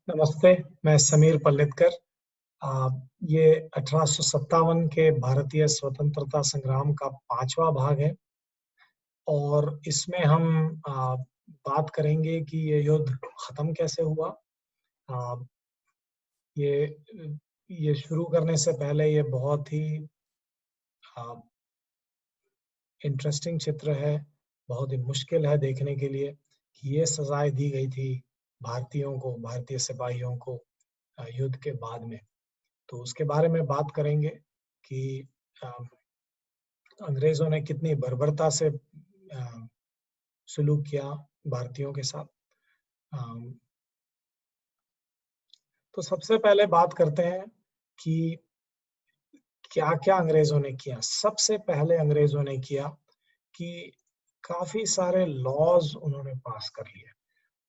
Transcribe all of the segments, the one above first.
नमस्ते, मैं समीर पल्लेतकर। आ, ये 1857 के भारतीय स्वतंत्रता संग्राम का 5वां भाग है और इसमें हम बात करेंगे कि ये युद्ध खत्म कैसे हुआ। आ, ये शुरू करने से पहले ये बहुत ही इंटरेस्टिंग चित्र है, बहुत ही मुश्किल है देखने के लिए कि ये सजाएं दी गई थी भारतीयों को, भारतीय सिपाहियों को युद्ध के बाद में। तो उसके बारे में बात करेंगे कि अ, अंग्रेजों ने कितनी बर्बरता से सुलूक किया भारतीयों के साथ। अम, तो सबसे पहले बात करते हैं कि क्या-क्या अंग्रेजों ने किया। सबसे पहले अंग्रेजों ने किया कि काफ़ी सारे लॉज़ उन्होंने पास कर लिए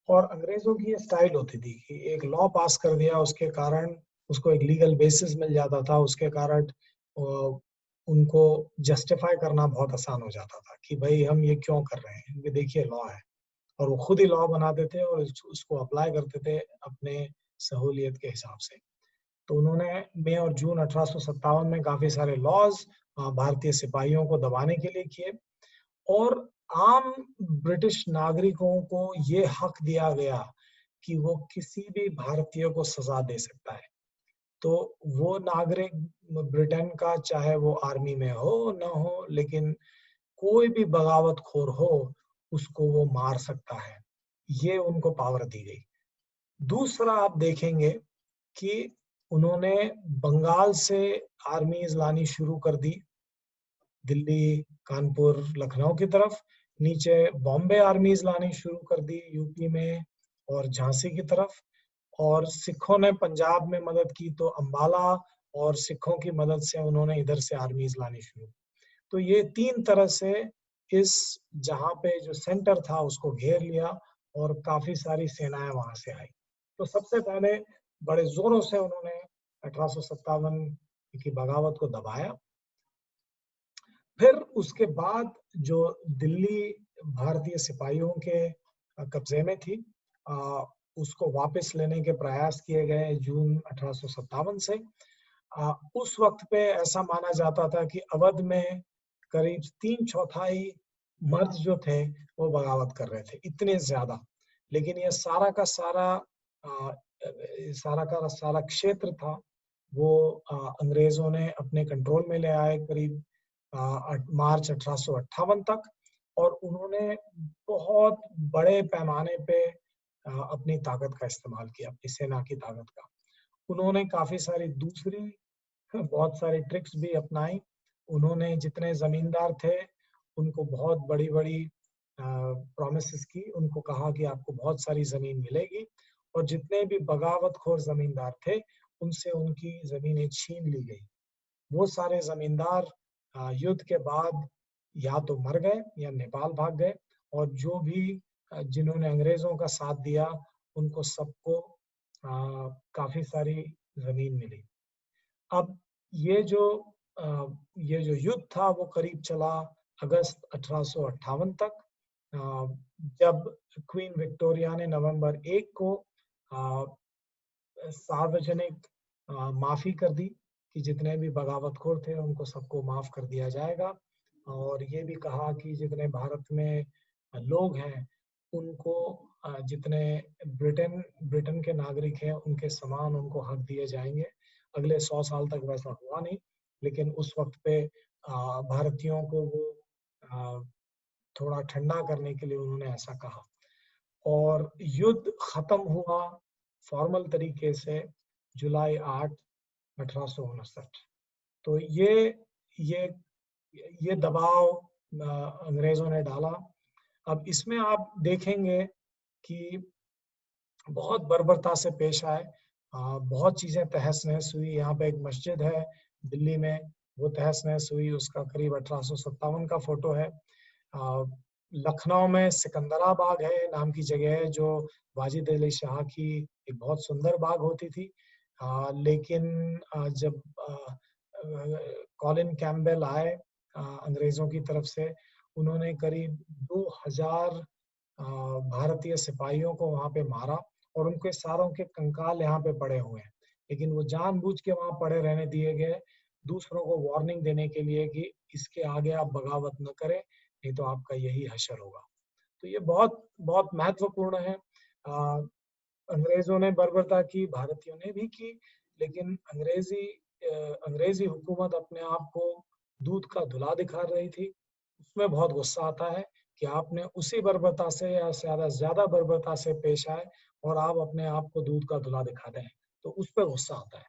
और अंग्रेजों की ये स्टाइल होती थी कि एक लॉ पास कर दिया, उसके कारण उसको एक लीगल बेसिस मिल जाता था, उसके कारण उनको जस्टिफाई करना बहुत आसान हो जाता था कि भाई हम ये क्यों कर रहे हैं, ये देखिए लॉ है। और वो खुद ही लॉ बनाते थे और उसको अप्लाई करते थे अपने सहूलियत के हिसाब से। तो उन्होंने मई और जून 1857 में काफी सारे लॉज भारतीय सिपाहियों को दबाने के लिए किए और आम ब्रिटिश नागरिकों को ये हक दिया गया कि वो किसी भी भारतीय को सजा दे सकता है। तो वो नागरिक ब्रिटेन का, चाहे वो आर्मी में हो न हो, लेकिन कोई भी बगावतखोर हो उसको वो मार सकता है। ये उनको पावर दी गई। दूसरा आप देखेंगे कि उन्होंने बंगाल से आर्मीज लानी शुरू कर दी, दिल्ली, कानपुर, लखनऊ की तरफ। नीचे बॉम्बे आर्मीज लानी शुरू कर दी यूपी में और झांसी की तरफ। और सिखों ने पंजाब में मदद की तो अंबाला और सिखों की मदद से उन्होंने इधर से आर्मीज लानी शुरू। तो ये 3 तरह से इस जहाँ पे जो सेंटर था उसको घेर लिया और काफी सारी सेनाएं वहां से आई। तो सबसे पहले बड़े जोरों से उन्होंने 1857 की बगावत को दबाया। फिर उसके बाद जो दिल्ली भारतीय सिपाहियों के कब्जे में थी, उसको वापस लेने के प्रयास किए गए जून 1857 से। उस वक्त पे ऐसा माना जाता था कि अवध में करीब 3/4 मर्द जो थे वो बगावत कर रहे थे, इतने ज्यादा। लेकिन ये आ, सारा का सारा क्षेत्र था वो अंग्रेजों ने अपने कंट्रोल में ले आए करीब मार्च 1858 तक। और उन्होंने बहुत बड़े पैमाने पे अपनी ताकत का इस्तेमाल किया, अपनी सेना की ताकत का। उन्होंने काफी सारी दूसरी बहुत सारी ट्रिक्स भी अपनाई। उन्होंने जितने जमींदार थे उनको बहुत बड़ी बड़ी प्रॉमिसेस की, उनको कहा कि आपको बहुत सारी जमीन मिलेगी। और जितने भी बगावतखोर जमींदार थे उनसे उनकी जमीनें छीन ली गई। वो सारे जमींदार युद्ध के बाद या तो मर गए या नेपाल भाग गए। और जो भी जिन्होंने अंग्रेजों का साथ दिया उनको सबको काफी सारी जमीन मिली। अब ये जो ये जो युद्ध था वो करीब चला अगस्त 1858 तक, जब क्वीन विक्टोरिया ने नवंबर 1 को सार्वजनिक माफी कर दी कि जितने भी बगावतखोर थे उनको सबको माफ कर दिया जाएगा। और ये भी कहा कि जितने भारत में लोग हैं उनको जितने ब्रिटेन ब्रिटेन के नागरिक हैं उनके समान उनको हक दिए जाएंगे। अगले 100 साल तक वैसा हुआ नहीं, लेकिन उस वक्त पे भारतीयों को वो थोड़ा ठंडा करने के लिए उन्होंने ऐसा कहा। और युद्ध खत्म हुआ फॉर्मल तरीके से जुलाई 8, 1859। तो ये ये दबाव अंग्रेजों ने डाला। अब इसमें आप देखेंगे कि बहुत बर्बरता से पेश आए। बहुत चीजें तहस नहस हुई। यहाँ पे एक मस्जिद है दिल्ली में, वो तहस नहस हुई, उसका करीब 1857 का फोटो है। लखनऊ में सिकंदरा बाग है नाम की जगह है, जो वाजिद अली शाह की एक बहुत सुंदर बाग होती थी। लेकिन जब कॉलिन कैम्पबेल आए अंग्रेजों की तरफ से, उन्होंने करीब 2000 भारतीय सिपाहियों को वहां पे मारा और उनके सारों के कंकाल यहाँ पे पड़े हुए हैं, लेकिन वो जानबूझ के वहां पड़े रहने दिए गए, दूसरों को वार्निंग देने के लिए कि इसके आगे आप बगावत न करें, नहीं तो आपका यही हश्र होगा। तो ये बहुत बहुत महत्वपूर्ण है। अंग्रेजों ने बर्बरता की, भारतीयों ने भी की, लेकिन अंग्रेजी हुकूमत अपने आप को दूध का धुला दिखा रही थी। उसमें बहुत गुस्सा आता है कि आपने उसी बर्बरता से या ज्यादा बर्बरता से पेश आए और आप अपने आप को दूध का धुला दिखाते हैं, तो उस पर गुस्सा आता है।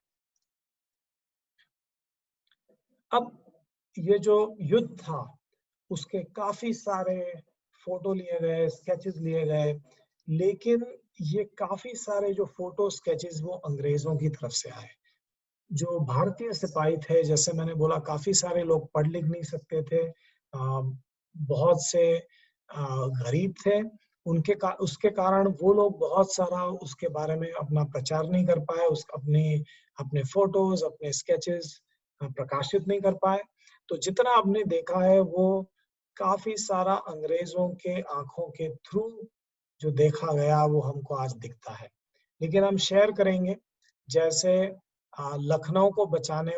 अब ये जो युद्ध था, उसके काफी सारे फोटो लिए गए, स्केचेस लिए गए, लेकिन ये काफी सारे जो फोटो स्केचेस वो अंग्रेजों की तरफ से आए। जो भारतीय सिपाही थे, जैसे मैंने बोला, काफी सारे लोग पढ़ लिख नहीं सकते थे, बहुत से गरीब थे, उसके कारण वो लोग बहुत सारा उसके बारे में अपना प्रचार नहीं कर पाए, अपने फोटोज, अपने स्केचेस प्रकाशित नहीं कर पाए। तो जितना आपने देखा है वो काफी सारा अंग्रेजों के आंखों के थ्रू जो देखा गया वो हमको आज दिखता है। लेकिन हम शेयर करेंगे, जैसे लखनऊ को बचाने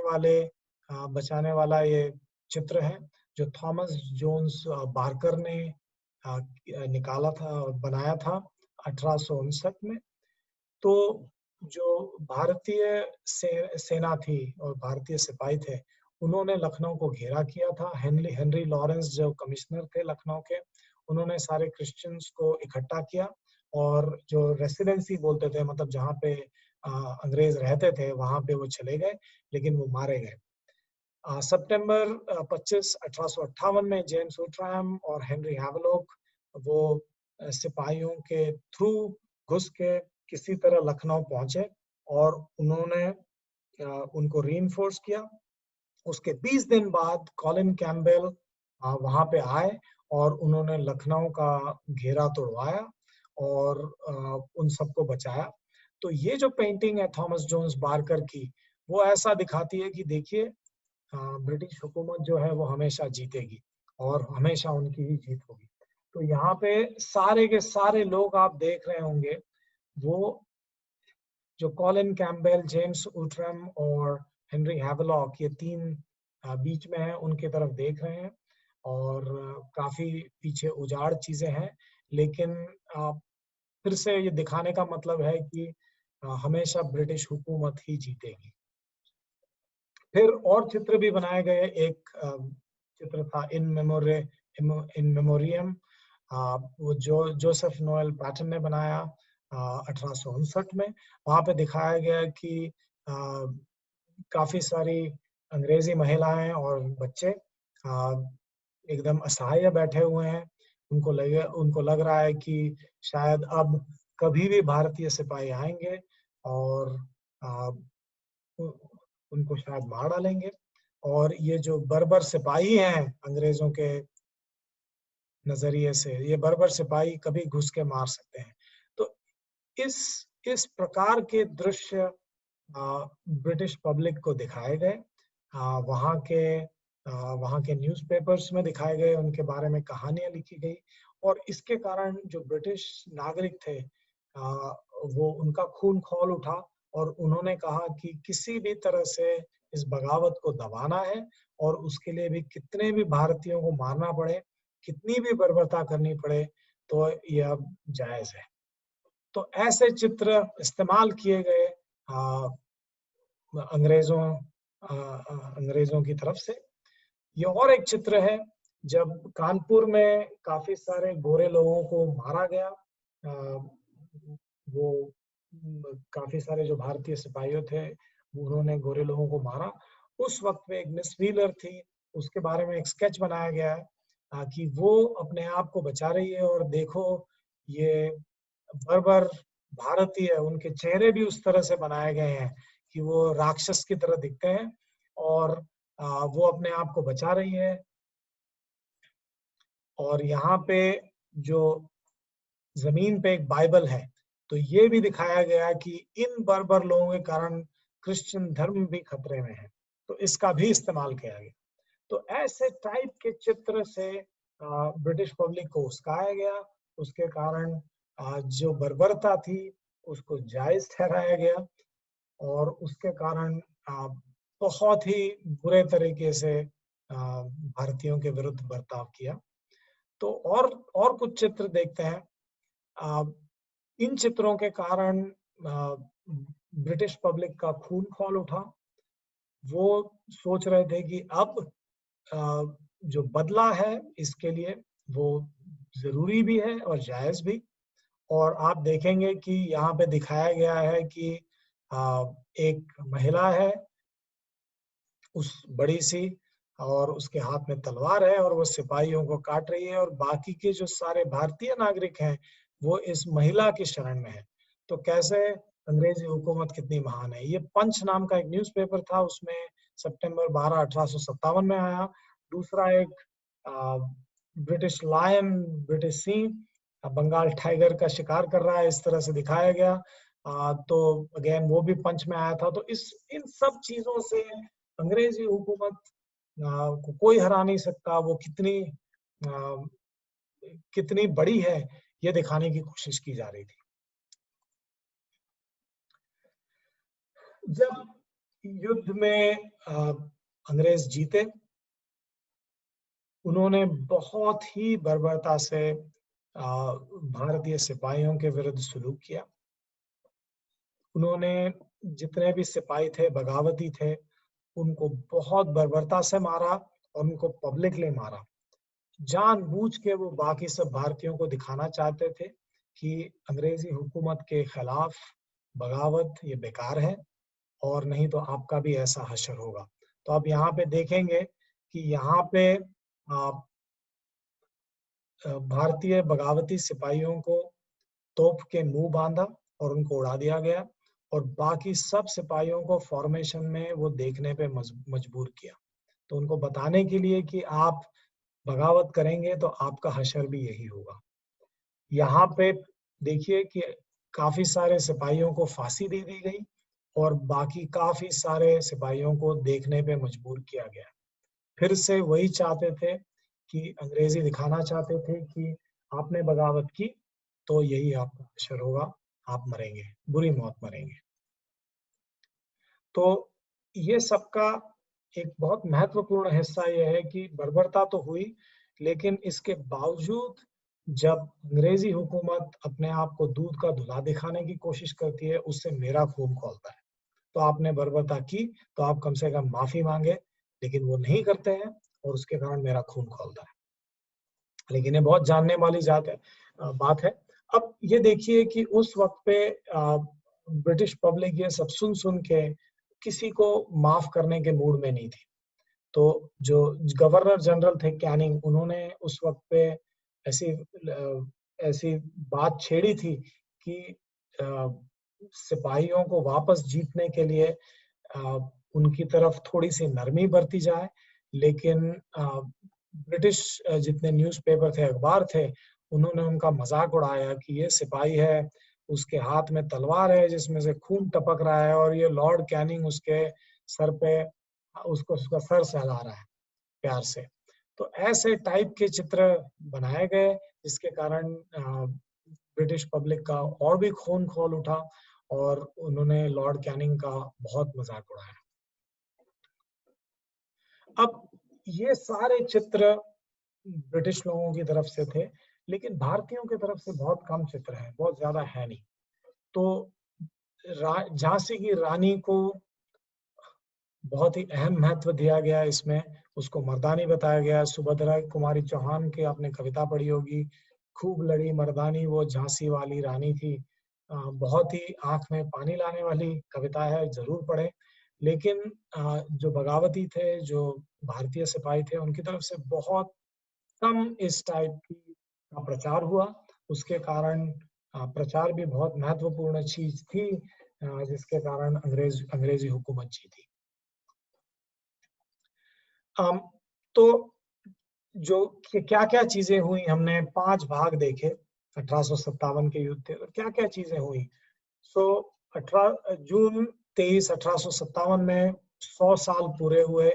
वाला ये चित्र है जो थॉमस जोन्स बारकर ने निकाला था और बनाया था 1859 में। तो जो भारतीय सेना थी और भारतीय सिपाही थे, उन्होंने लखनऊ को घेरा किया था। हेनरी लॉरेंस जो कमिश्नर थे लखनऊ के, उन्होंने सारे क्रिश्चियंस को इकट्ठा किया और जो रेसिडेंसी बोलते थे, मतलब जहाँ पे अंग्रेज रहते थे, वहां पे वो चले गए, लेकिन वो मारे गए। सितंबर 25 1858 में जेम्स उट्रैम और हेनरी हैवलॉक वो सिपाहियों के थ्रू घुस के किसी तरह लखनऊ पहुंचे और उन्होंने उनको रीइंफोर्स किया। उसके 20 दिन बाद कॉलिन कैम्पबेल वहां पे आए और उन्होंने लखनऊ का घेरा तोड़वाया और उन सबको बचाया। तो ये जो पेंटिंग है थॉमस जोन्स बारकर की, वो ऐसा दिखाती है कि देखिए, ब्रिटिश हुकूमत जो है वो हमेशा जीतेगी और हमेशा उनकी ही जीत होगी। तो यहाँ पे सारे के सारे लोग आप देख रहे होंगे, वो जो कॉलिन कैम्पबेल, जेम्स उट्रम और हेनरी हैवलॉक, ये तीन बीच में है, उनके तरफ देख रहे हैं और काफी पीछे उजाड़ चीजें हैं, लेकिन फिर से ये दिखाने का मतलब है कि हमेशा ब्रिटिश हुकूमत ही जीतेगी। फिर और चित्र भी बनाए गए। एक चित्र था इन मेमोरियम, वो जोसेफ नोएल पैटन ने बनाया 1859 में। वहां पे दिखाया गया कि काफी सारी अंग्रेजी महिलाएं और बच्चे एकदम असहाय बैठे हुए हैं। उनको लग रहा है कि शायद अब कभी भी भारतीय सिपाही आएंगे और उनको शायद मार डालेंगे, और ये जो बर्बर सिपाही हैं अंग्रेजों के नजरिए से, ये बर्बर सिपाही कभी घुस के मार सकते हैं। तो इस इस प्रकार के दृश्य ब्रिटिश पब्लिक को दिखाए गए, वहाँ के न्यूज़पेपर्स में दिखाए गए, उनके बारे में कहानियां लिखी गई, और इसके कारण जो ब्रिटिश नागरिक थे वो उनका खून खौल उठा और उन्होंने कहा कि किसी भी तरह से इस बगावत को दबाना है और उसके लिए भी कितने भी भारतीयों को मारना पड़े, कितनी भी बर्बरता करनी पड़े, तो यह अब जायज है। तो ऐसे चित्र इस्तेमाल किए गए अंग्रेजों की तरफ से। ये और एक चित्र है जब कानपुर में काफी सारे गोरे लोगों को मारा गया। वो काफी सारे जो भारतीय सिपाही थे, उन्होंने गोरे लोगों को मारा। उस वक्त में एक मिस व्हीलर थी, उसके बारे में एक स्केच बनाया गया है कि वो अपने आप को बचा रही है, और देखो ये बर्बर भारतीय, उनके चेहरे भी उस तरह से बनाए गए हैं कि वो राक्षस की तरह दिखते हैं, और वो अपने आप को बचा रही है। और यहाँ पे जो जमीन पे एक बाइबल है, तो ये भी दिखाया गया कि इन बर्बर लोगों के कारण क्रिश्चियन धर्म भी खतरे में है, तो इसका भी इस्तेमाल किया गया। तो ऐसे टाइप के चित्र से ब्रिटिश पब्लिक को उस्काया गया। उसके कारण जो बर्बरता थी उसको जायज ठहराया गया और उसके कारण बहुत ही बुरे तरीके से भारतीयोों के विरुद्ध बर्ताव किया। तो और कुछ चित्र देखते हैं। इन चित्रों के कारण ब्रिटिश पब्लिक का खून खौल उठा। वो सोच रहे थे कि अब जो बदला है इसके लिए वो जरूरी भी है और जायज भी। और आप देखेंगे कि यहाँ पे दिखाया गया है कि एक महिला है, उस बड़ी सी, और उसके हाथ में तलवार है और वो सिपाहियों को काट रही है और बाकी के जो सारे भारतीय नागरिक हैं वो इस महिला की शरण में है। तो कैसे अंग्रेजी हुकूमत कितनी महान है। ये पंच नाम का एक न्यूज़पेपर था, उसमें सितंबर 12, 1857 में आया। दूसरा एक ब्रिटिश लायन, ब्रिटिश सिंह बंगाल टाइगर का शिकार कर रहा है, इस तरह से दिखाया गया। तो अगेन वो भी पंच में आया था। तो इन सब चीजों से अंग्रेजी हुकूमत को कोई हरा नहीं सकता, वो कितनी बड़ी है ये दिखाने की कोशिश की जा रही थी। जब युद्ध में अंग्रेज जीते, उन्होंने बहुत ही बर्बरता से भारतीय सिपाहियों के विरुद्ध सलूक किया। उन्होंने जितने भी सिपाही थे, बगावती थे, उनको बहुत बर्बरता से मारा और उनको पब्लिकली मारा। जानबूझ के वो बाकी सब भारतीयों को दिखाना चाहते थे कि अंग्रेजी हुकूमत के खिलाफ बगावत ये बेकार है और नहीं तो आपका भी ऐसा हशर होगा। तो आप यहाँ पे देखेंगे कि यहाँ पे भारतीय बगावती सिपाहियों को तोप के मुंह बांधा और उनको उड़ा दिया गया और बाकी सब सिपाहियों को फॉर्मेशन में वो देखने पे मजबूर किया। तो उनको बताने के लिए कि आप बगावत करेंगे तो आपका हशर भी यही होगा। यहाँ पे देखिए कि काफी सारे सिपाहियों को फांसी दे दी गई और बाकी काफी सारे सिपाहियों को देखने पे मजबूर किया गया। फिर से वही चाहते थे कि अंग्रेजी दिखाना चाहते थे कि आपने बगावत की तो यही आपका हशर होगा, आप मरेंगे, बुरी मौत मरेंगे। तो ये सबका एक बहुत महत्वपूर्ण हिस्सा यह है कि बर्बरता तो हुई, लेकिन इसके बावजूद जब अंग्रेजी हुकूमत अपने आप को दूध का धुला दिखाने की कोशिश करती है, उससे मेरा खून खौलता है। तो आपने बर्बरता की तो आप कम से कम माफी मांगे, लेकिन वो नहीं करते हैं और उसके कारण मेरा खून खौलता है। लेकिन ये बहुत जानने वाली बात है। अब ये देखिए कि उस वक्त पे ब्रिटिश पब्लिक ये सब सुन सुन के किसी को माफ करने के मूड में नहीं थी। तो जो गवर्नर जनरल थे कैनिंग, उन्होंने उस वक्त पे ऐसी ऐसी बात छेड़ी थी कि सिपाहियों को वापस जीतने के लिए उनकी तरफ थोड़ी सी नरमी बरती जाए। लेकिन ब्रिटिश जितने न्यूज़पेपर थे, अखबार थे, उन्होंने उनका मजाक उड़ाया कि ये सिपाही है, उसके हाथ में तलवार है जिसमें से खून टपक रहा है और ये लॉर्ड कैनिंग उसके सर पे उसका सर सहला रहा है प्यार से। तो ऐसे टाइप के चित्र बनाए गए जिसके कारण ब्रिटिश पब्लिक का और भी खून खौल उठा और उन्होंने लॉर्ड कैनिंग का बहुत मजाक उड़ाया। अब ये सारे चित्र ब्रिटिश लोगों की तरफ से थे, लेकिन भारतीयों की तरफ से बहुत कम चित्र है, बहुत ज्यादा है नहीं। तो झांसी की रानी को बहुत ही अहम महत्व दिया गया इसमें, उसको मर्दानी बताया गया। सुभद्रा कुमारी चौहान की आपने कविता पढ़ी होगी, खूब लड़ी मर्दानी वो झांसी वाली रानी थी। बहुत ही आंख में पानी लाने वाली कविता है, जरूर पढ़ें। लेकिन जो बगावती थे, जो भारतीय सिपाही थे, उनकी तरफ से बहुत कम इस टाइप की का प्रचार हुआ। उसके कारण प्रचार भी बहुत महत्वपूर्ण चीज थी, जिसके कारण अंग्रेजी हुकूमत जीती। तो जो क्या क्या चीजें हुई, हमने 5 भाग देखे 1857 के युद्ध के, क्या क्या चीजें हुई। सो 18 जून 23 1857 में 100 साल पूरे हुए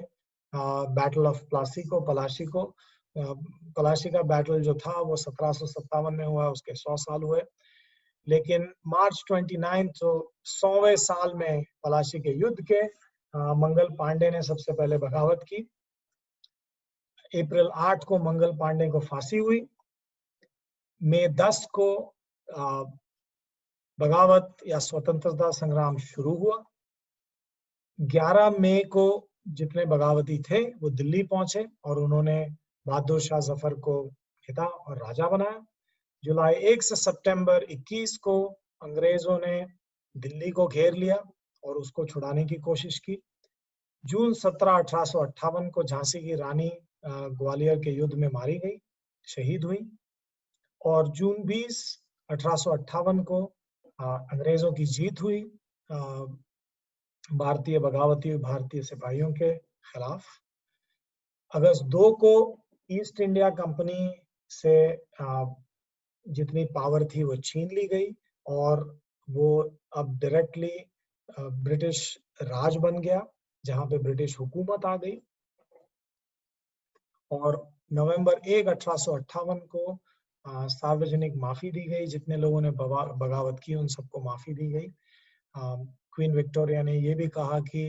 बैटल ऑफ पलाशी को। पलाशी का बैटल जो था वो 1757 में हुआ, उसके 100 साल हुए। लेकिन मार्च 29 तो 100वें साल में पलाशी के युद्ध के मंगल पांडे ने सबसे पहले बगावत की। अप्रैल 8 को मंगल पांडे को फांसी हुई। मई 10 को बगावत या स्वतंत्रता संग्राम शुरू हुआ। 11 मई को जितने बगावती थे वो दिल्ली पहुंचे और उन्होंने बहादुर शाह जफर को नेता और राजा बनाया। जुलाई 1 से सितंबर 21 को अंग्रेजों ने दिल्ली को घेर लिया और उसको छुड़ाने की कोशिश की। जून 17, 1858 को झांसी की रानी ग्वालियर के युद्ध में मारी गई, शहीद हुई। और जून 20, 1858 को अंग्रेजों की जीत हुई भारतीय बगावती भारतीय सिपाहियों के खिलाफ। अगस्त 2 को ईस्ट इंडिया कंपनी से जितनी पावर थी वो छीन ली गई और वो अब डायरेक्टली ब्रिटिश राज बन गया, जहां पे ब्रिटिश हुकूमत आ गई। और नवंबर 1, 1858 को सार्वजनिक माफी दी गई। जितने लोगों ने बगावत की उन सबको माफी दी गई। क्वीन विक्टोरिया ने ये भी कहा कि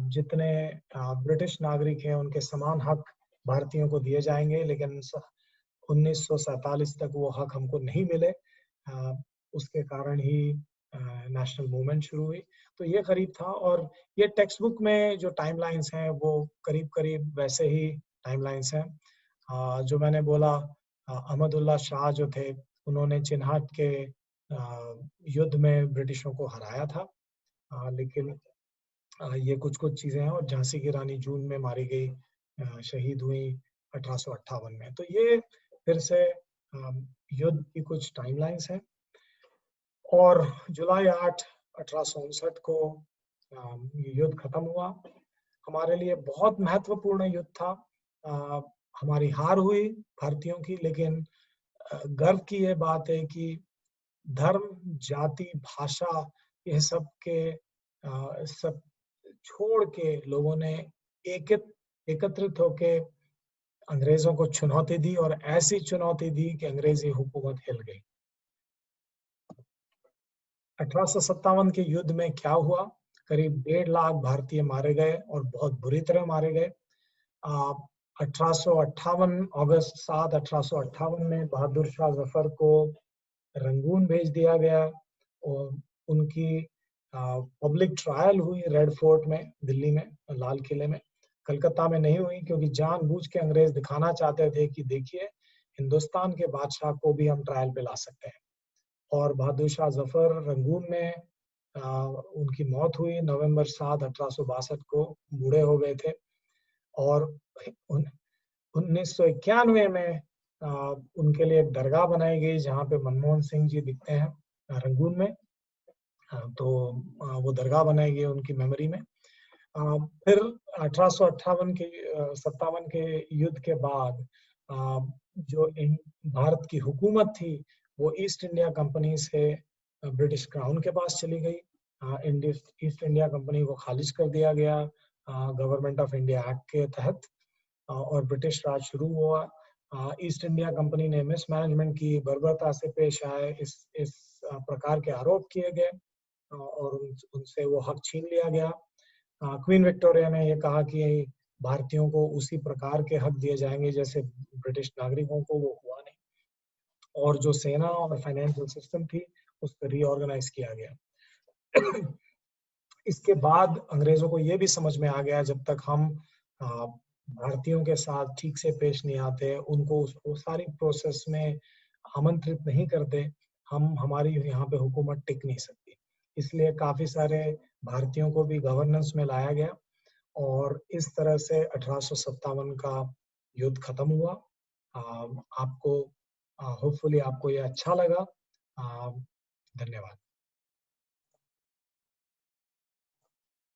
जितने ब्रिटिश नागरिक हैं उनके समान हक भारतीयों को दिए जाएंगे, लेकिन 1947 तक वो हक हमको नहीं मिले। उसके कारण ही नेशनल मूवमेंट शुरू हुई। तो ये करीब था और ये टेक्स्ट बुक में जो टाइमलाइंस हैं वो करीब करीब वैसे ही टाइमलाइंस हैं जो मैंने बोला। अहमदुल्ला शाह जो थे उन्होंने चिन्हाट के युद्ध में ब्रिटिशों को हराया था, लेकिन ये कुछ कुछ चीजें हैं। और झांसी की रानी जून में मारी गई, शहीद हुई 1858 में। तो ये फिर से युद्ध की कुछ टाइमलाइंस हैं। और जुलाई 8, 1859 को युद्ध खत्म हुआ। हमारे लिए बहुत महत्वपूर्ण युद्ध था। हमारी हार हुई भारतीयों की, लेकिन गर्व की ये बात है कि धर्म, जाति, भाषा, ये सब के सब छोड़ के लोगों ने एकत्रित होके अंग्रेजों को चुनौती दी और ऐसी चुनौती दी कि अंग्रेजी हुकूमत हिल गई। 1857 के युद्ध में क्या हुआ? करीब 1.5 लाख भारतीय मारे गए और बहुत बुरी तरह मारे गए। 1858 अगस्त 7, 1858 में बहादुर शाह जफर को रंगून भेज दिया गया और उनकी पब्लिक ट्रायल हुई रेड फोर्ट में, दिल्ली में, लाल किले में। कलकत्ता में नहीं हुई क्योंकि जानबूझ के अंग्रेज दिखाना चाहते थे कि देखिए हिंदुस्तान के बादशाह को भी हम ट्रायल पे ला सकते हैं। और बहादुर शाह जफर रंगून में उनकी मौत हुई नवंबर 7, 1862 को, बूढ़े हो गए थे। और 1991 में उनके लिए एक दरगाह बनाई गई जहाँ पे मनमोहन सिंह जी दिखते हैं रंगून में। तो वो दरगाह बनाई गई उनकी मेमोरी में। फिर 1858 के 57 के युद्ध के बाद जो भारत की हुकूमत थी वो ईस्ट इंडिया कंपनी से ब्रिटिश क्राउन के पास चली गई। ईस्ट इंडिया कंपनी को खारिज कर दिया गया गवर्नमेंट ऑफ इंडिया एक्ट के तहत और ब्रिटिश राज शुरू हुआ। ईस्ट इंडिया कंपनी ने मिसमैनेजमेंट की, बर्बरता से पेश आए, इस प्रकार के आरोप किए गए और उनसे वो हक छीन लिया गया। क्वीन विक्टोरिया ने ये कहा कि भारतीयों को उसी प्रकार के हक दिए जाएंगे जैसे ब्रिटिश नागरिकों को, वो हुआ नहीं। और जो सेना और फाइनेंशियल सिस्टम थी उसको रीऑर्गेनाइज किया गया। इसके बाद अंग्रेजों को ये भी समझ में आ गया जब तक हम भारतीयों के साथ ठीक से पेश नहीं आते, उनको वो सारी प्रोसेस में आमंत्रित नहीं करते, हमारी यहाँ पे हुकूमत टिक नहीं सकती। इसलिए काफी सारे भारतीयों को भी गवर्नेंस में लाया गया और इस तरह से 1857 का युद्ध खत्म हुआ। आपको होपफुली आपको ये अच्छा लगा। धन्यवाद।